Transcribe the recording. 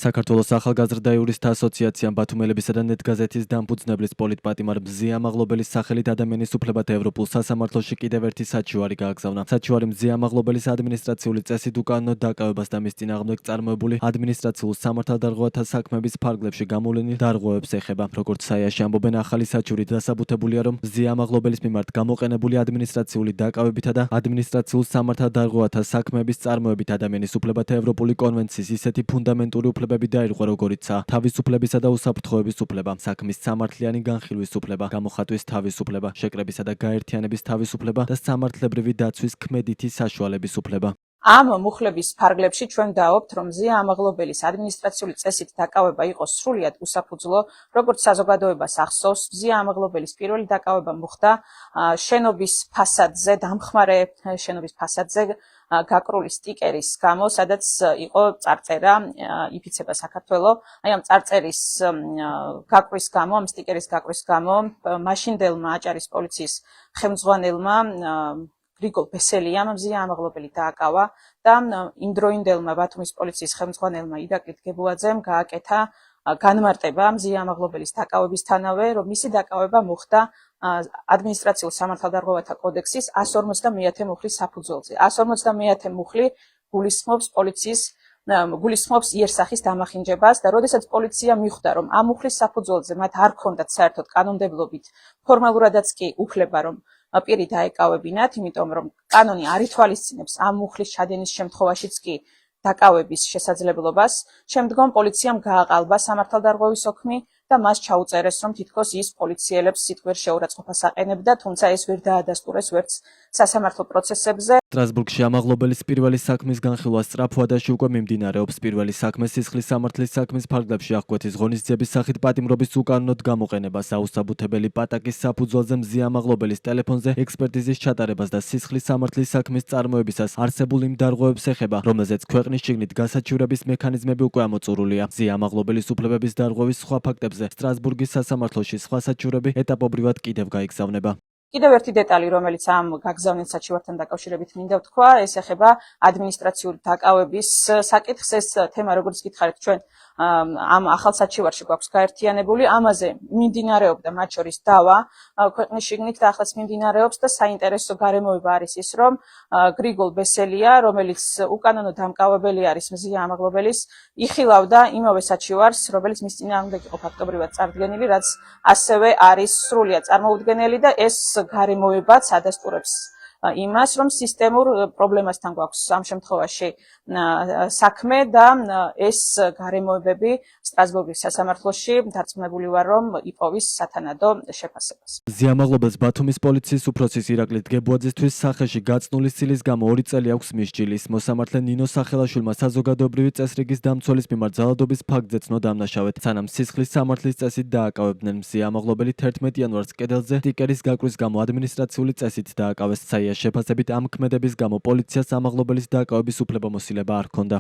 საქართველოს ახალგაზრდა იურისტთა ასოციაციამ ბათუმელებისა და ნეტგაზეთის დამფუძნებლის პოლიტპატიმარ მზია მაღლობელის სახელით ადამიანის უფლებათა ევროპულ სასამართლოში კიდევ ერთი საჩივარი გააგზავნა. საჩივარი მზია მაღლობელის ადმინისტრაციული წესით უკანონო დაკავებას და მის წინააღმდეგ წარმოებული ადმინისტრაციულ სამართალდარღვევათა საქმეების ფარგლებში გამოვლენილ დარღვევებს ეხება. როგორც საიაში ამბობენ, ახალი საჩივრით დასაბუთებულია, რომ მზია მაღლობელის მიმართ გამოყენებული ადმინისტრაციული დაკავებითა და ადმინისტრაციულ სამართალდარღვევათა საქმეების წარმოებით ადამიანის უფლებათა ევროპული კონვენციის ისეთი ფუნდამენტური უფლებები დაირღვა, როგორიცაა თავისუფლებისა და უსაფრთხოების უფლება, საქმის სამართლიანი განხილვის უფლება, გამოხატვის თავისუფლება, შეკრებისა და გაერთიანების თავისუფლება და სამართლებრივი დაცვის ქმედითი საშუალების უფლება. ამ მუხლების ფარგლებში ჩვენ დავობთ, რომ მზია მაღლობელის ადმინისტრაციული წესით დაკავება იყო სრულიად უსაფუძვლო, როგორც საზოგადოებას ახსოვს. მზია მაღლობელის პირველი დაკავება მოხდა შენობის ფასადზე, დამხმარე შენობის ფასადზე გაკრული სტიკერის გამო, სადაც იყო წარწერა იფიცება საქართველო. აი ამ წარწერის გაკრის გამო, ამ სტიკერის გაკრის გამო, მაშინდელმა აჭარის პოლიციის ხელმძღვანელმა გრიგოლ ბესელიამ მზია მაღლობელი დააკავა და იმდროინდელმა ბათუმის პოლიციის ხელმძღვანელმა ირაკლი დგებუაძემ გააკეთა განმარტება მზია მაღლობელის დაკავებისთანავე, რომ მისი დაკავება მოხდა ადმინისტრაციულ სამართალდარღვევათა კოდექსის 150-ე მუხლის საფუძველზე. 150-ე მუხლი გულისხმობს იერსახის დამახინჯებას და როდესაც პოლიცია მიხვდა, რომ ამ მუხლის საფუძველზე მათ არ ჰქონდათ საერთოდ კანონმდებლობით ფორმალურადაც კი უფლება, რომ პირი დაეკავებინათ, იმიტომ რომ კანონი არ ითვალისწინებს ამ მუხლის ჩადენის შემთხვევაშიც კი დაკავების შესაძლებლობას. შემდგომ პოლიციამ გააყალბა სამართალდარღვევის ოქმი და მას ჩაუწერეს, რომ თითქოს ის პოლიციელებს სიტყვიერ შეურაცხყოფას აყენებდა, თუმცა ეს ვერ დაადასტურეს ვერც სასამართლო პროცესებზე. სტრასბურგში ამაღლობელის პირველი საქმის განხილვა სწრაფვადაში უკვე მიმდინარეობს. პირველი საქმე სისხლის სამართლის საქმის ფარგლებში აღკვეთის ღონისძიების სახით პატიმრობის უკანონოდ გამოყენებას, აუსაბუთებელი პატაკის საფუძველზე მზია მაღლობელის ტელეფონზე ექსპერტიზის ჩატარებას და სისხლის სამართლის საქმის წარმოებისას არსებულ იმ დარღვევებს ეხება, რომელზეც ქვეყნის შიგნით გასაჩივრების მექანიზმები უკვე ამოწურულია. მზია მაღლობელის უფლებების დარღვევის სხვა ფაქტებზე სტრასბურგის სასამართლოში სხვა საჩივრები ეტაპობრივად კიდევ გაიგზავნება. კიდევ ერთი დეტალი, რომელიც ამ გაგზავნილ საჩივართან დაკავშირებით მინდა ვთქვა, ეს ეხება ადმინისტრაციული დაკავების საკითხს. ეს თემა, როგორც გითხარით, ჩვენ ამ ახალ საჩივარში გვაქვს გაერთიანებული, ამაზე მიმდინარეობდა მათ შორის დავა ქვეყნის შიგნით და ახლა მიმდინარეობს და საინტერესო გარემოება არის ის, რომ გრიგოლ ბესელია, რომელიც უკანონო დამკავებელი არის მზია მაღლობელის, იხილავდა იმავე საჩივარს, რომელიც მის წინააღმდეგ იყო ფაქტობრივად წარდგენილი, რაც ასევე არის სრულიად წარმოუდგენელი და ეს გარემოებაც ადასტურებს იმას, რომ სისტემურ პრობლემასთან გვაქვს ამ შემთხვევაში საქმე და ეს გარემოებები სტრასბურგის სასამართლოში დარწმუნებული ვარ, რომ იპოვის სათანადო შეფასებას. მზია მაღლობელს ბათუმის პოლიციის უფროსის ირაკლი დგებუაძისთვის სახეში გაწნული სილის გამო 2 წელი აქვს მისჯილი. მოსამართლე ნინო სახელაშვილმა საზოგადოებრივი წესრიგის დამცველის მიმართ ძალადობის ფაქტზე ცნო დამნაშავედ, სანამ სისხლის სამართლის წესით დააკავებდნენ. მზია მაღლობელი 11 იანვარს კედელზე სტიკერის გაკრის გამო ადმინისტრაციული წესით დააკავეს. შეფასებით ამ ქმედების გამო პოლიციას ამაღლობელის დაკავების უფლებამოსილება არ ჰქონდა.